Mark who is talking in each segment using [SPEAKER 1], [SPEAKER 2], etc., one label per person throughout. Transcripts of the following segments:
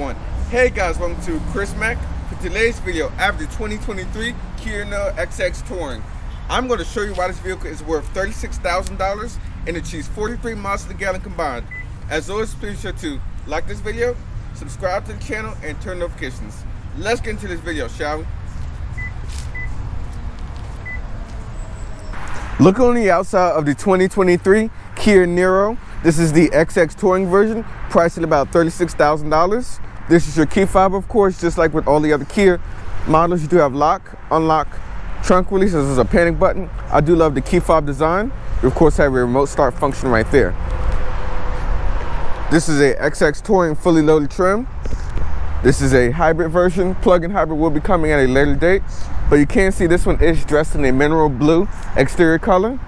[SPEAKER 1] 1. Hey guys, welcome to Chris Mack. For today's video, after 2023 Kia Niro XX Touring, I'm going to show you why this vehicle is worth $36,000 and achieves 43 miles per gallon combined. As always, please be sure to like this video, subscribe to the channel, and turn notifications. Let's get into this video, shall we? Look on the outside of the 2023 Kia Niro. This is the XX Touring version, priced at about $36,000. This is your key fob, of course, just like with all the other Kia models. You do have lock, unlock, trunk release. This is a panic button. I do love the key fob design. You, of course, have a remote start function right there. This is a XX Touring fully loaded trim. This is a hybrid version. Plug-in hybrid will be coming at a later date. But you can see this one is dressed in a mineral blue exterior color.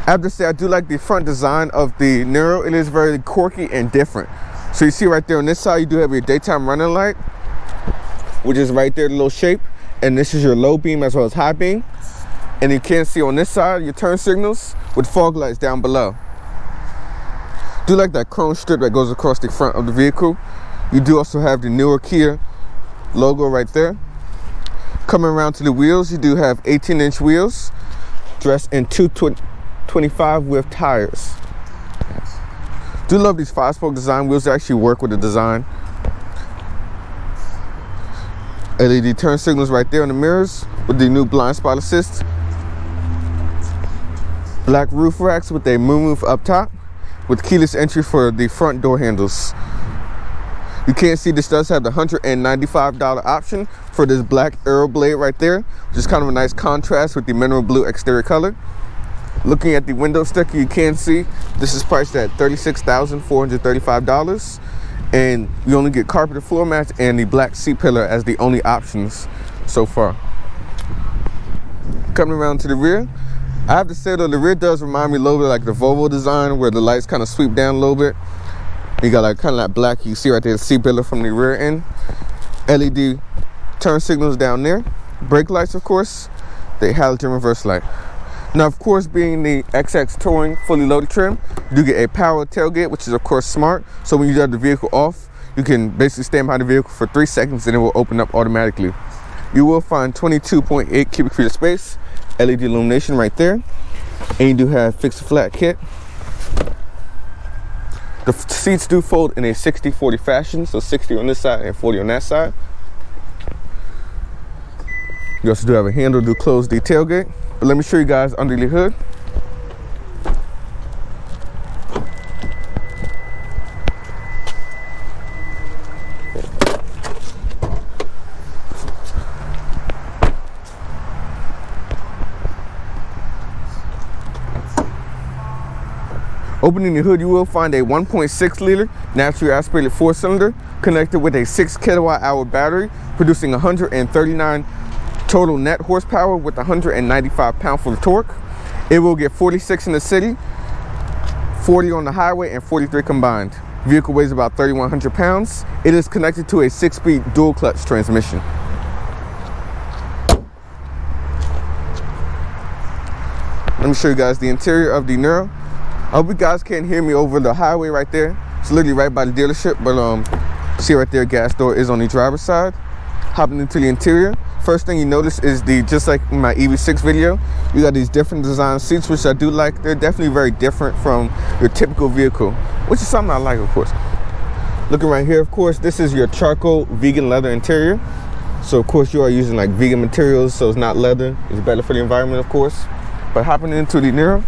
[SPEAKER 1] I have to say, I do like the front design of the Niro. It is very quirky and different. So you see right there on this side, you do have your daytime running light, which is right there, the little shape. And this is your low beam as well as high beam. And you can see on this side, your turn signals with fog lights down below. Do like that chrome strip that goes across the front of the vehicle. You do also have the newer Kia logo right there. Coming around to the wheels, you do have 18-inch wheels dressed in 225 width tires. Do love these 5-spoke design wheels. They actually work with the design. LED turn signals right there on the mirrors with the new blind spot assist. Black roof racks with a moonroof up top with keyless entry for the front door handles. You can see this does have the $195 option for this black Aeroblade right there, which is kind of a nice contrast with the mineral blue exterior color. Looking at the window sticker, you can see this is priced at $36,435, and you only get carpeted floor mats and the black seat pillar as the only options so far. Coming around to the rear, I have to say though, the rear does remind me a little bit like the Volvo design, where the lights kind of sweep down a little bit. You got like kind of that black, you see right there, the seat pillar from the rear end. LED turn signals down there. Brake lights, of course. The halogen reverse light. Now, of course, being the XX Touring fully loaded trim, you do get a power tailgate, which is of course smart. So when you have the vehicle off, you can basically stand behind the vehicle for 3 seconds and it will open up automatically. You will find 22.8 cubic feet of space, LED illumination right there. And you do have fixed flat kit. The seats do fold in a 60-40 fashion, so 60 on this side and 40 on that side. You also do have a handle to close the tailgate. But let me show you guys under the hood. Opening the hood, you will find a 1.6 liter naturally aspirated 4-cylinder connected with a 6 kilowatt-hour battery, producing 139 total net horsepower with 195 pound-foot of torque. It will get 46 in the city, 40 on the highway, and 43 combined. Vehicle weighs about 3,100 pounds. It is connected to a 6-speed dual-clutch transmission. Let me show you guys the interior of the Niro. I hope you guys can't hear me over the highway right there. It's literally right by the dealership, but see right there, gas door is on the driver's side. Hopping into the interior, first thing you notice is just like in my EV6 video, you got these different design seats, which I do like. They're definitely very different from your typical vehicle, which is something I like, of course. Looking right here, of course, this is your charcoal vegan leather interior. So of course you are using like vegan materials, so it's not leather. It's better for the environment, of course. But hopping into the Niro,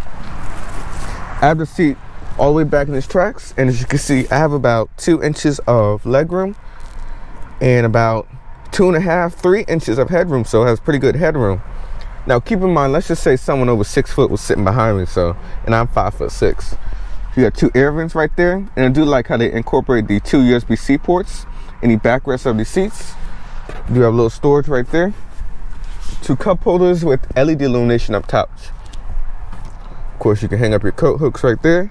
[SPEAKER 1] I have the seat all the way back in its tracks, and as you can see, I have about 2 inches of legroom and about 2.5, 3 inches of headroom, so it has pretty good headroom. Now keep in mind, let's just say someone over 6 foot was sitting behind me, and I'm 5'6". You got 2 air vents right there, and I do like how they incorporate the 2 USB-C ports in the backrest of the seats. You do have a little storage right there. 2 cup holders with LED illumination up top. Of course, you can hang up your coat hooks right there.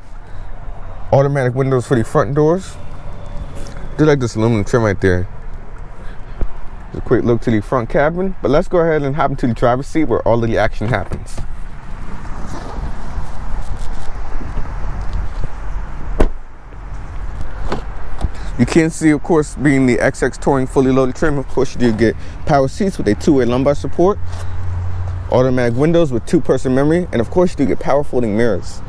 [SPEAKER 1] Automatic windows for the front doors. I do like this aluminum trim right there. Just a quick look to the front cabin, but let's go ahead and hop into the driver's seat where all of the action happens. You can see, of course, being the XX Touring fully loaded trim, of course you do get power seats with a 2-way lumbar support, automatic windows with 2-person memory, and of course you do get power folding mirrors.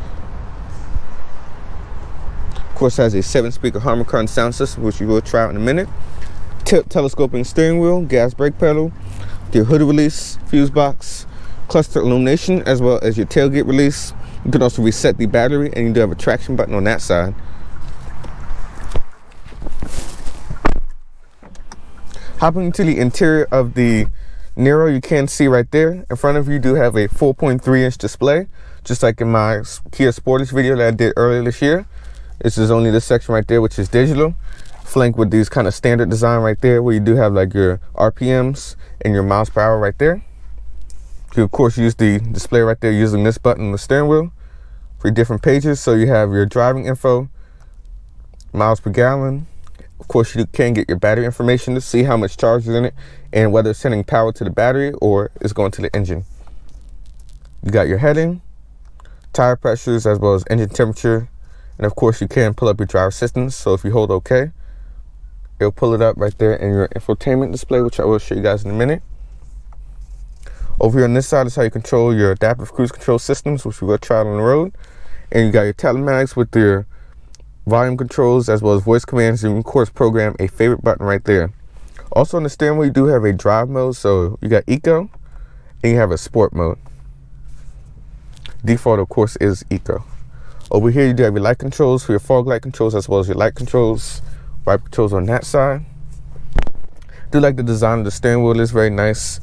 [SPEAKER 1] Of course, has a 7-speaker Harman sound system, which we will try out in a minute. Telescoping steering wheel, gas brake pedal, your hood release, fuse box, cluster illumination, as well as your tailgate release. You can also reset the battery, and you do have a traction button on that side. Hopping into the interior of the Niro, you can see right there in front of you do have a 4.3-inch display, just like in my Kia Sportage video that I did earlier this year. This is only this section right there, which is digital, flanked with these kind of standard design right there, where you do have like your RPMs and your miles per hour right there. You of course use the display right there using this button on the steering wheel for different pages. So you have your driving info, miles per gallon. Of course, you can get your battery information to see how much charge is in it and whether it's sending power to the battery or it's going to the engine. You got your heading, tire pressures, as well as engine temperature. And of course, you can pull up your driver assistance. So if you hold OK, it'll pull it up right there in your infotainment display, which I will show you guys in a minute. Over here on this side is how you control your adaptive cruise control systems, which we will try out on the road. And you got your telematics with your volume controls, as well as voice commands. You can of course program a favorite button right there. Also on the steering wheel, you do have a drive mode. So you got Eco and you have a Sport mode. Default, of course, is Eco. Over here, you do have your light controls for your fog light controls, as well as your light controls, wiper controls on that side. Do like the design of the steering wheel, is very nice.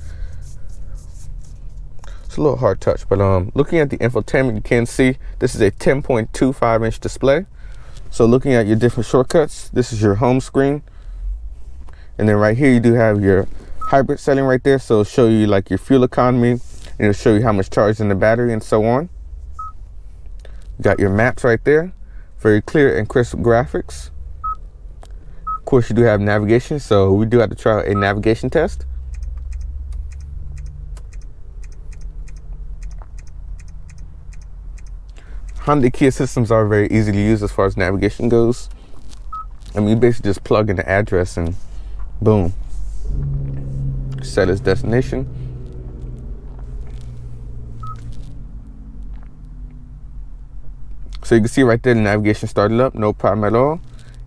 [SPEAKER 1] It's a little hard touch, but looking at the infotainment, you can see this is a 10.25-inch display. So looking at your different shortcuts, this is your home screen. And then right here, you do have your hybrid setting right there. So it'll show you like your fuel economy, and it'll show you how much charge is in the battery and so on. You got your maps right there, very clear and crisp graphics. Of course, you do have navigation, so we do have to try a navigation test. Hyundai Kia systems are very easy to use as far as navigation goes. I mean, you basically just plug in the address and boom, set its destination. So you can see right there the navigation started up, no problem at all.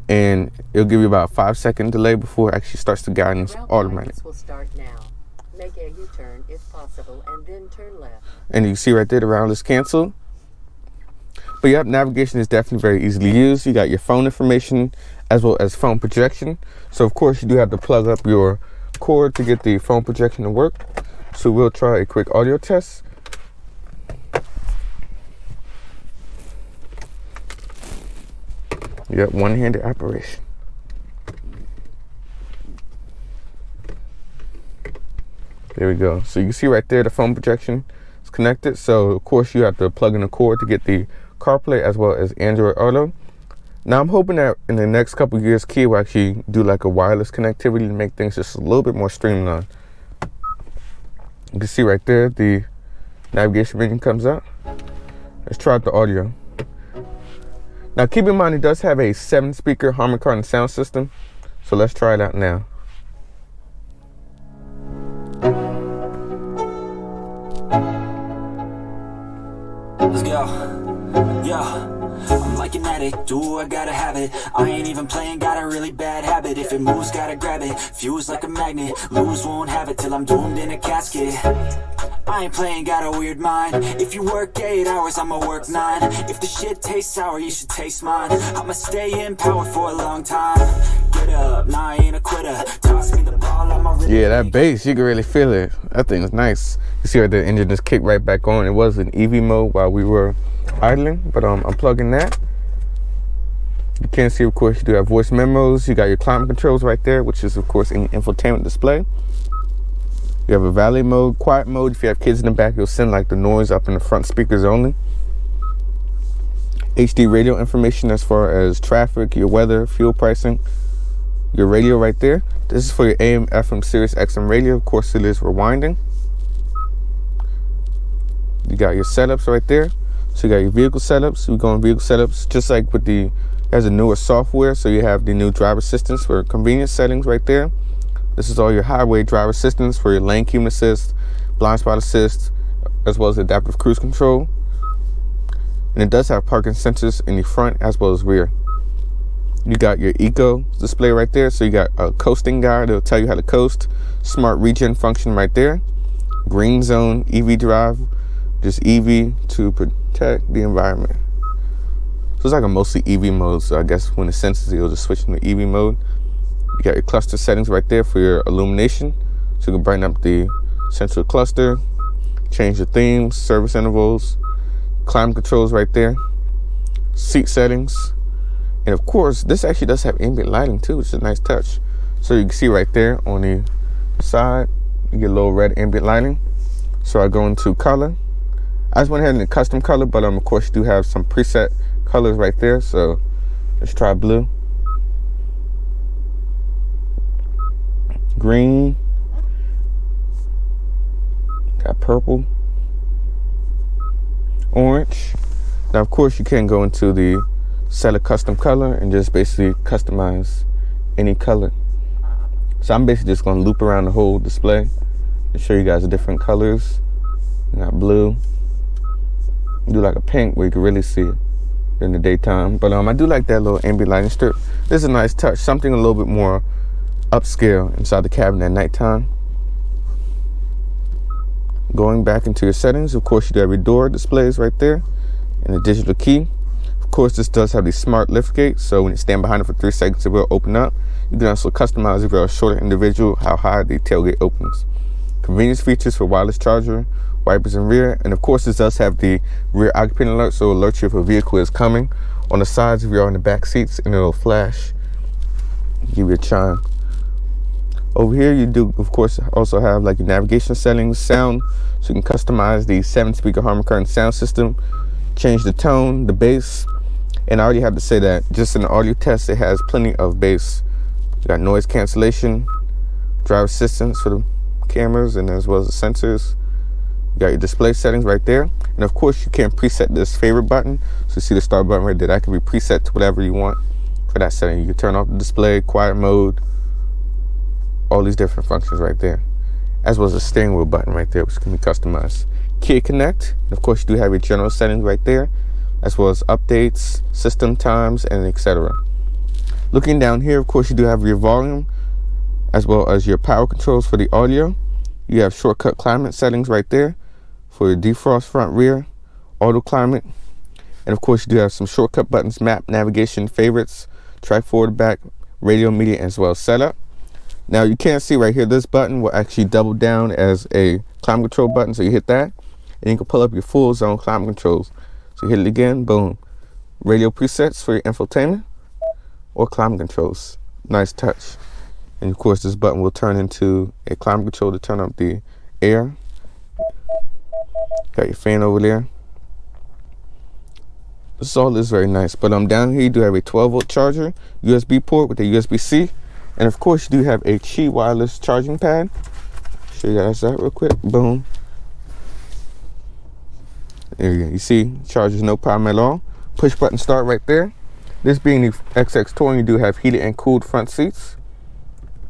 [SPEAKER 1] And it'll give you about a 5-second delay before it actually starts the guidance automatic.
[SPEAKER 2] Will start now. Make a U-turn if possible and then turn left.
[SPEAKER 1] And you can see right there the round is canceled. But yep, navigation is definitely very easily used. You got your phone information as well as phone projection. So of course you do have to plug up your cord to get the phone projection to work. So we'll try a quick audio test. Yep, one-handed operation. There we go. So you can see right there the phone projection is connected. So of course you have to plug in a cord to get the CarPlay as well as Android Auto. Now I'm hoping that in the next couple of years, Kia will actually do like a wireless connectivity to make things just a little bit more streamlined. You can see right there the navigation menu comes up. Let's try out the audio. Now keep in mind it does have a 7-speaker Harman sound system, so let's try it out now.
[SPEAKER 3] Let's go. Yeah. I'm like an addict, do I gotta have it. I ain't even playing, got a really bad habit. If it moves, gotta grab it. Fuse like a magnet, lose, won't have it till I'm doomed in a casket. I ain't playing, got a weird mind. If you work 8 hours, I'ma work 9. If the shit tastes sour, you should taste mine. I'ma stay in power for a long time. Get up, nah, I ain't a quitter. Toss me the ball, I'm a
[SPEAKER 1] Yeah, that bass, you can really feel it. That thing's nice. You see right there, the engine just kicked right back on. It was in EV mode while we were idling, but I'm plugging that. You can see, of course, you do have voice memos. You got your climate controls right there, which is, of course, in infotainment display. You have a valet mode, quiet mode. If you have kids in the back, you'll send like the noise up in the front speakers only. HD radio information as far as traffic, your weather, fuel pricing, your radio right there. This is for your AM, FM, Sirius XM radio. Of course, it is rewinding. You got your setups right there. So you got your vehicle setups. We go on vehicle setups just like with the has a newer software, so you have the new driver assistance for convenience settings right there. This is all your highway driver assistance for your lane keeping assist, blind spot assist, as well as adaptive cruise control. And it does have parking sensors in the front as well as rear. You got your Eco display right there, so you got a coasting guide that'll tell you how to coast, smart regen function right there, green zone, EV drive, just EV to protect the environment. So it's like a mostly EV mode, so I guess when it senses it, it'll just switch into EV mode. You got your cluster settings right there for your illumination, so you can brighten up the central cluster, change the themes, service intervals, climate controls right there, seat settings, and of course this actually does have ambient lighting too, which is a nice touch. So you can see right there on the side, you get a little red ambient lighting. So I go into color. I just went ahead and custom color, but of course you do have some preset colors right there. So let's try blue, green, got purple, orange. Now of course you can go into the set a custom color and just basically customize any color. So I'm basically just going to loop around the whole display and show you guys the different colors. You got blue, do like a pink where you can really see it in the daytime. But I do like that little ambient lighting strip. This is a nice touch, something a little bit more upscale inside the cabin at nighttime. Going back into your settings, of course you do have your door displays right there and the digital key. Of course this does have the smart lift gate, so when you stand behind it for 3 seconds it will open up. You can also customize if you're a shorter individual how high the tailgate opens. Convenience features for wireless charger, wipers in rear, and of course this does have the rear occupant alert, so it'll alert you if a vehicle is coming. On the sides if you're on the back seats, and it'll flash, give you a chime. Over here you do of course also have like your navigation settings, sound, so you can customize the 7-speaker Harman Kardon sound system, change the tone, the bass, and I already have to say that just in the audio test it has plenty of bass. You got noise cancellation, driver assistance for the cameras and as well as the sensors. You got your display settings right there, and of course you can preset this favorite button. So you see the start button right there, that can be preset to whatever you want for that setting. You can turn off the display, quiet mode, all these different functions right there, as well as the steering wheel button right there, which can be customized. Key Connect, and of course you do have your general settings right there, as well as updates, system times, and etc. Looking down here, of course you do have your volume as well as your power controls for the audio. You have shortcut climate settings right there for your defrost front rear, auto climate, and of course you do have some shortcut buttons, map, navigation, favorites, track forward, back, radio, media, as well as setup. Now you can't see right here, this button will actually double down as a climate control button, so you hit that and you can pull up your full zone climate controls. So you hit it again, boom, radio presets for your infotainment or climate controls. Nice touch. And of course this button will turn into a climate control to turn up the air. Got your fan over there. This all is very nice. But down here you do have a 12-volt charger, USB port with a USB-C, and of course you do have a Qi wireless charging pad. Show you guys that real quick. Boom. There you go. You see, charges no problem at all. Push button start right there. This being the XX Touring, you do have heated and cooled front seats.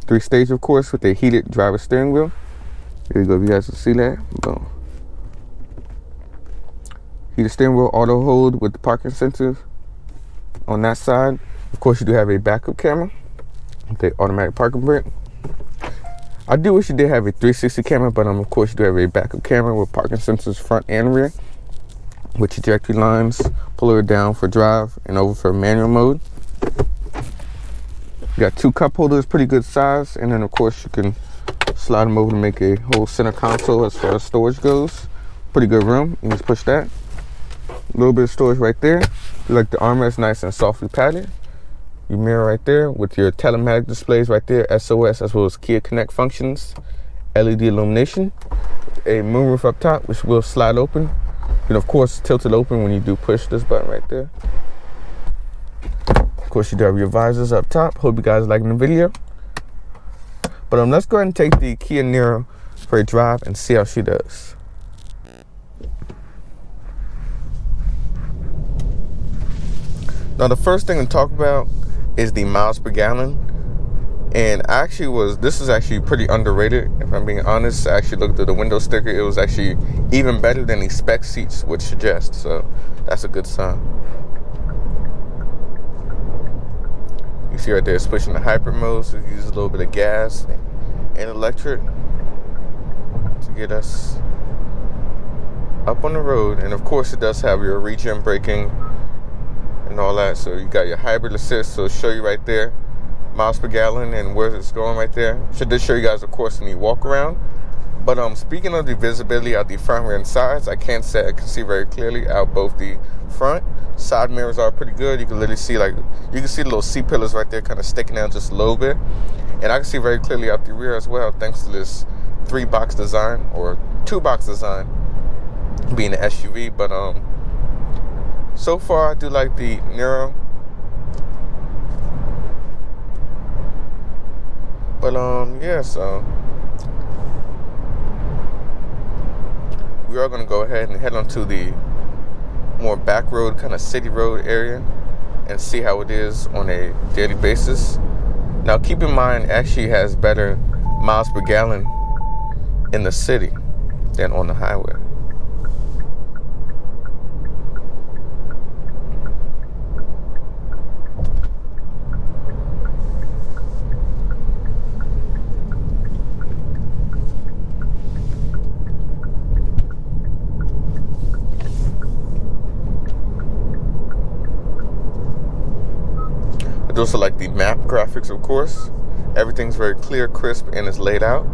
[SPEAKER 1] 3-stage, of course, with a heated driver steering wheel. Here you go, if you guys can see that. Boom. Heated steering wheel, auto hold with the parking sensors on that side. Of course, you do have a backup camera with the automatic parking brake. I do wish you did have a 360 camera, but of course, you do have a backup camera with parking sensors front and rear, with trajectory lines, pull her down for drive and over for manual mode. You got 2 cup holders, pretty good size, and then of course you can slide them over to make a whole center console as far as storage goes. Pretty good room. You just push that. A little bit of storage right there. You like the armrest nice and softly padded. Your mirror right there with your telematic displays right there, SOS as well as Kia Connect functions, LED illumination, a moonroof up top which will slide open. You can of course tilt it open when you do push this button right there. Of course you do have your visors up top. Hope you guys liking the video. But let's go ahead and take the Kia Niro for a drive and see how she does. Now the first thing to talk about is the miles per gallon. And this is actually pretty underrated, if I'm being honest. I actually looked at the window sticker. It was actually even better than the spec seats would suggest. So that's a good sign. You see right there, it's pushing the hybrid mode, so it uses a little bit of gas and electric to get us up on the road. And of course, it does have your regen braking and all that. So you got your hybrid assist, so it'll show you right there miles per gallon and where it's going right there. Should just show you guys, of course, in the walk around. But speaking of the visibility out the front, rear, and sides, I can see very clearly out both the front. Side mirrors are pretty good. You can literally see the little C pillars right there kind of sticking out just a little bit. And I can see very clearly out the rear as well, thanks to this 3-box design, or 2-box design, being an SUV. But so far I do like the Niro. But yeah, so we are going to go ahead and head onto the more back road, kind of city road area, and see how it is on a daily basis. Now keep in mind, it actually has better miles per gallon in the city than on the highway. I also like the map graphics, of course. Everything's very clear, crisp, and is laid out.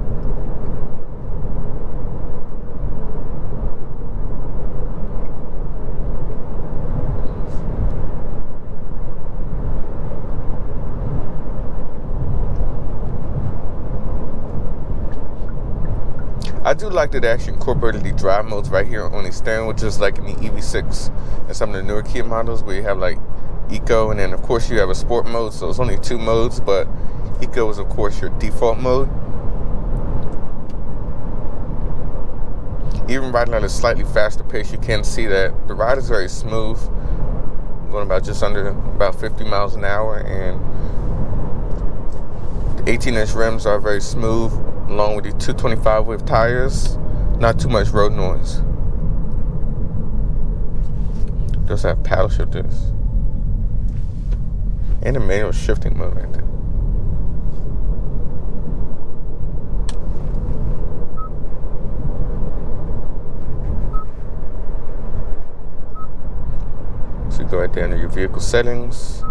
[SPEAKER 1] I do like that they actually incorporated the drive modes right here on the steering wheel, just like in the EV6 and some of the newer Kia models, where you have like Eco, and then of course you have a sport mode. So it's only 2 modes, but Eco is of course your default mode. Even riding at a slightly faster pace, you can see that the ride is very smooth, going about 50 miles an hour, and the 18-inch rims are very smooth, along with the 225 width tires. Not too much road noise. Just have paddle shifters and a manual shifting mode right there. So you go right there under your vehicle settings,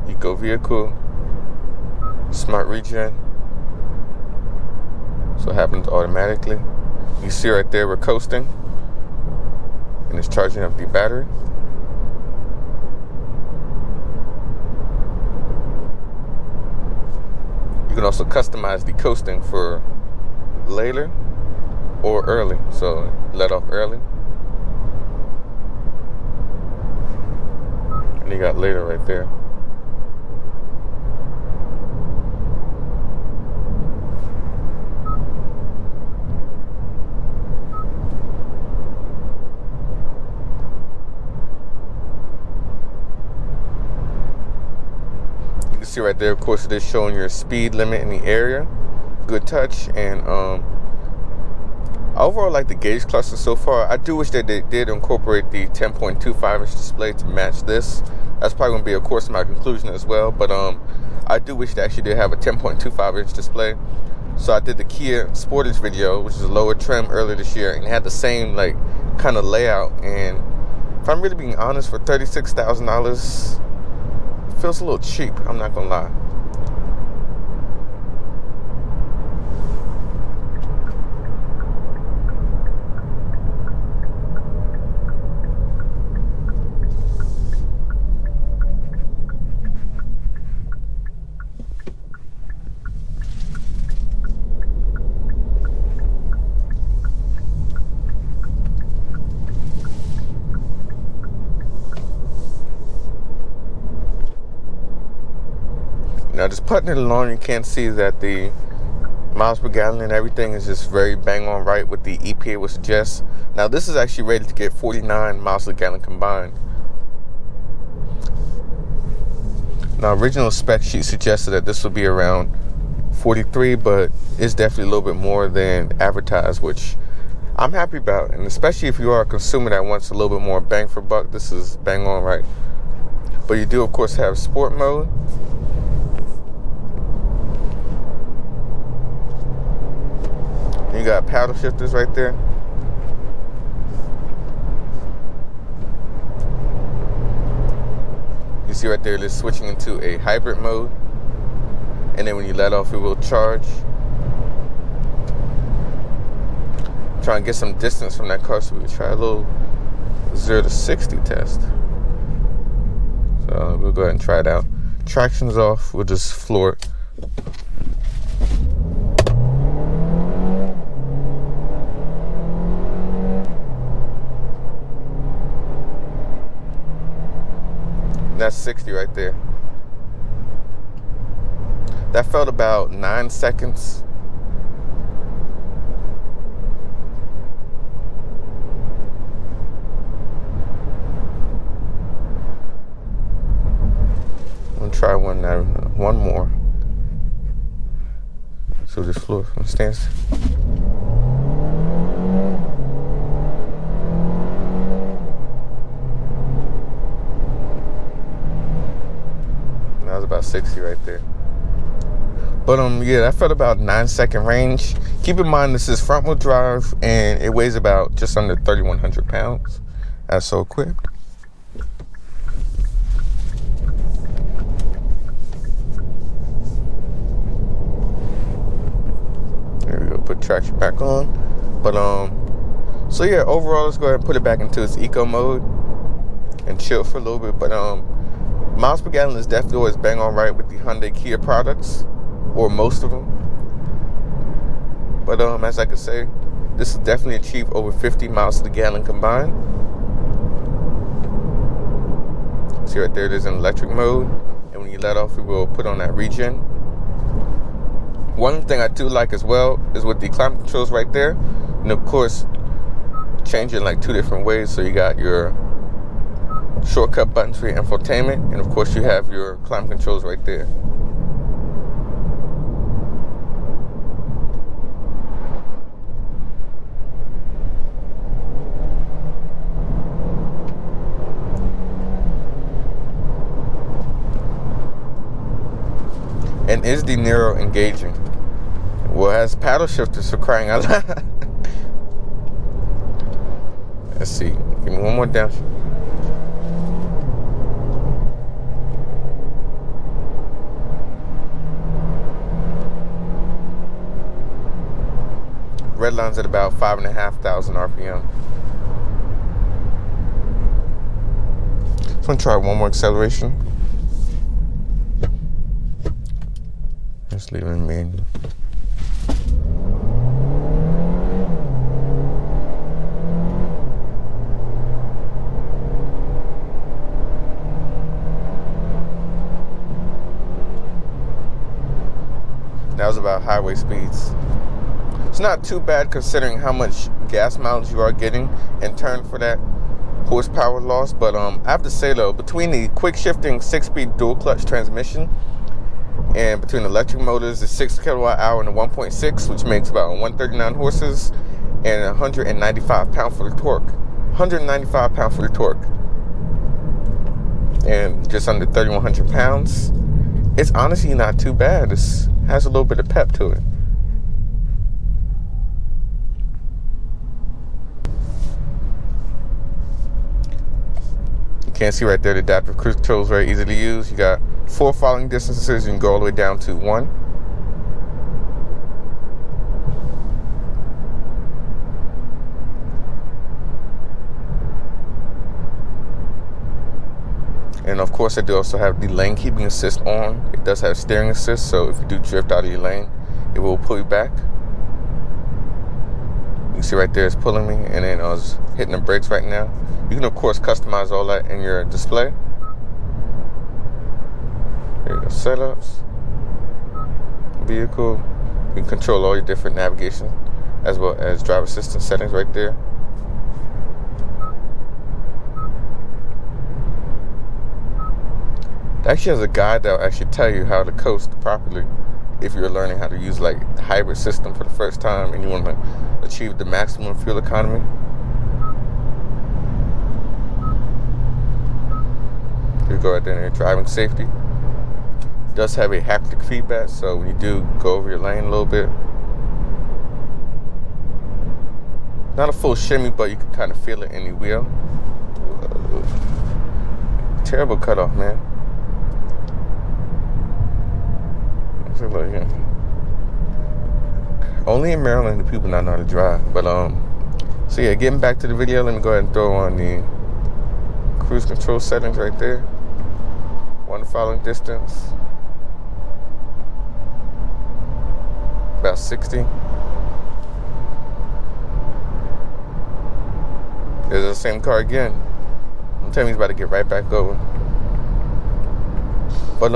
[SPEAKER 1] Eco Vehicle, Smart Regen. So it happens automatically. You see right there we're coasting, and it's charging up the battery. You can also customize the coasting for later or early. So let off early. And you got later right there. See right there, of course, it is showing your speed limit in the area. Good touch. And overall, like the gauge cluster so far. I do wish that they did incorporate the 10.25-inch display to match this. That's probably going to be, of course, my conclusion as well. But I do wish they actually did have a 10.25-inch display. So I did the Kia Sportage video, which is a lower trim, earlier this year, and it had the same like kind of layout. And if I'm really being honest, for $36,000, feels a little cheap, I'm not gonna lie. Now just putting it along, you can see that the miles per gallon and everything is just very bang on right with the EPA would suggest. Now this is actually rated to get 49 miles per gallon combined. Now, original spec sheet suggested that this would be around 43, but it's definitely a little bit more than advertised, which I'm happy about. And especially if you are a consumer that wants a little bit more bang for buck, this is bang on right. But you do, of course, have sport mode. And you got paddle shifters right there. You see right there, it's switching into a hybrid mode. And then when you let off, it will charge. Try and get some distance from that car, so we'll try a little 0 to 60 test. So we'll go ahead and try it out. Traction's off, we'll just floor it. That's 60 right there. That felt about 9 seconds. I'm gonna try one more. So this floor from the stance. That was about 60 right there. But yeah, that felt about 9-second range. Keep in mind this is front wheel drive and it weighs about just under 3,100 pounds. That's so equipped. There we go, put traction back on. But so yeah, overall let's go ahead and put it back into its eco mode and chill for a little bit. But miles per gallon is definitely always bang on right with the Hyundai Kia products, or most of them. But as I could say, this will definitely achieve over 50 miles to the gallon combined. See right there, it is in electric mode, and when you let off, it will put on that regen. One thing I do like as well is with the climate controls right there, and of course, change it in like 2 different ways. So you got your shortcut buttons for your infotainment, and of course you have your climate controls right there. And is the Niro engaging? Well, it has paddle shifters, for crying out loud. Let's see. Give me one more down. Red line's at about 5,500 RPM. So I'm gonna try one more acceleration. Just leave it in manual. That was about highway speeds. It's not too bad considering how much gas mileage you are getting in turn for that horsepower loss. But I have to say though, between the quick shifting 6-speed dual clutch transmission and between the electric motors, the 6 kilowatt hour and the 1.6, which makes about 139 horses and 195 pound-foot of torque. 195 pound-foot of torque. And just under 3,100 pounds. It's honestly not too bad. It has a little bit of pep to it. You can't see right there, the adaptive cruise control is very easy to use. You got 4 following distances. You can go all the way down to 1. And of course, I do also have the lane keeping assist on. It does have steering assist, so if you do drift out of your lane, it will pull you back. You can see right there it's pulling me, and then I was hitting the brakes right now. You can of course customize all that in your display. There you go, setups, vehicle. You can control all your different navigation as well as driver assistance settings right there. It actually has a guide that'll actually tell you how to coast properly if you're learning how to use like the hybrid system for the first time and you want to achieve the maximum fuel economy. You go right there in driving safety. It does have a haptic feedback, so when you do go over your lane a little bit, not a full shimmy, but you can kind of feel it in the wheel. Terrible cutoff, man. Look here. Only in Maryland do people not know how to drive. But so yeah, getting back to the video, let me go ahead and throw on the cruise control settings right there. One following distance, about 60. There's the same car again. I'm telling you, he's about to get right back over. But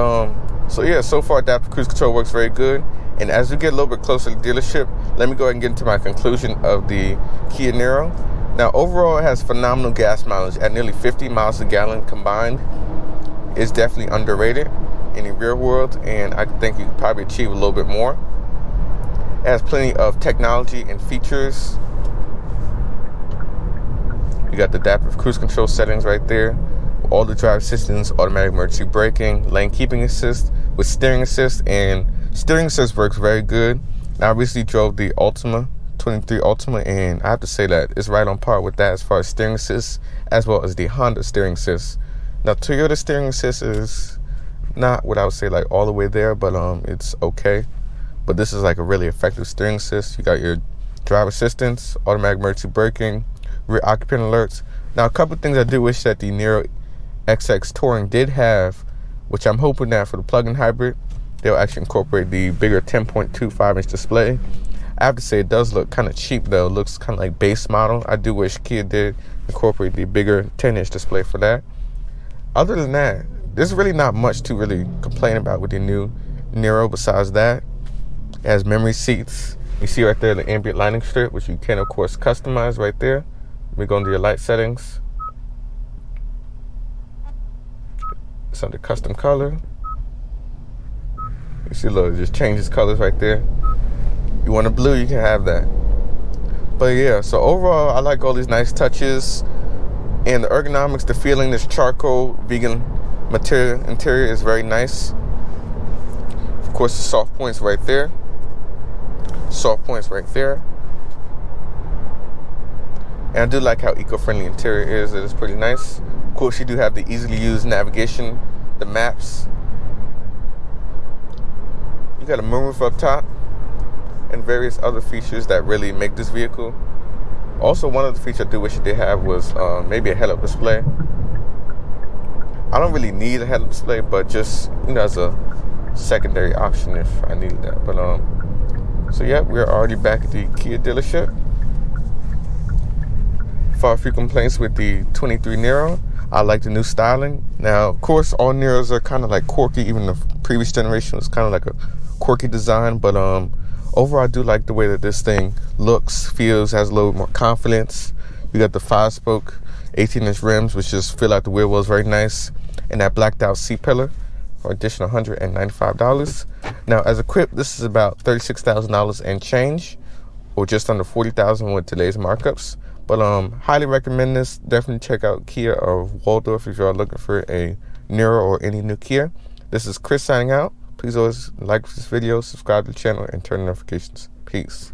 [SPEAKER 1] so yeah, so far adaptive cruise control works very good. And as we get a little bit closer to the dealership, let me go ahead and get into my conclusion of the Kia Niro. Now overall, it has phenomenal gas mileage at nearly 50 miles a gallon combined. It's definitely underrated in the real world, and I think you could probably achieve a little bit more. It has plenty of technology and features. You got the adaptive cruise control settings right there. All the drive assistance, automatic emergency braking, lane keeping assist with steering assist, and steering assist works very good. Now, I recently drove the Ultima, 23 Ultima, and I have to say that it's right on par with that as far as steering assist, as well as the Honda steering assist. Now, Toyota steering assist is not what I would say like all the way there, but it's okay. But this is like a really effective steering assist. You got your drive assistance, automatic emergency braking, rear occupant alerts. Now, a couple of things I do wish that the Niro XX Touring did have, which I'm hoping that for the plug-in hybrid, they'll actually incorporate the bigger 10.25-inch display. I have to say it does look kind of cheap though. It looks kind of like base model. I do wish Kia did incorporate the bigger 10-inch display for that. Other than that, there's really not much to really complain about with the new Niro besides that. It has memory seats. You see right there the ambient lighting strip, which you can of course customize right there. We go into your light settings. It's under custom color. You see, look, it just changes colors right there. You want a blue, you can have that. But yeah, so overall, I like all these nice touches. And the ergonomics, the feeling, this charcoal vegan material interior is very nice. Of course, the soft points right there. Soft points right there. And I do like how eco-friendly interior is. It is pretty nice. Of course, you do have the easily used navigation, the maps. You got a moonroof up top and various other features that really make this vehicle. Also, one of the features I do wish it did have was maybe a head-up display. I don't really need a head-up display, but just, you know, as a secondary option if I needed that. But so yeah, we're already back at the Kia dealership. Far few complaints with the 23 Niro. I like the new styling. Now, of course, all Niros are kind of like quirky. Even the previous generation was kind of like a quirky design. But overall, I do like the way that this thing looks, feels, has a little more confidence. You got the 5-spoke 18-inch rims, which just fill out the wheel wells very nice. And that blacked out C-pillar for additional $195. Now, as equipped, this is about $36,000 and change, or just under $40,000 with today's markups. But highly recommend this. Definitely check out Kia of Waldorf if you are looking for a Niro or any new Kia. This is Chris signing out. Please always like this video, subscribe to the channel, and turn on notifications. Peace.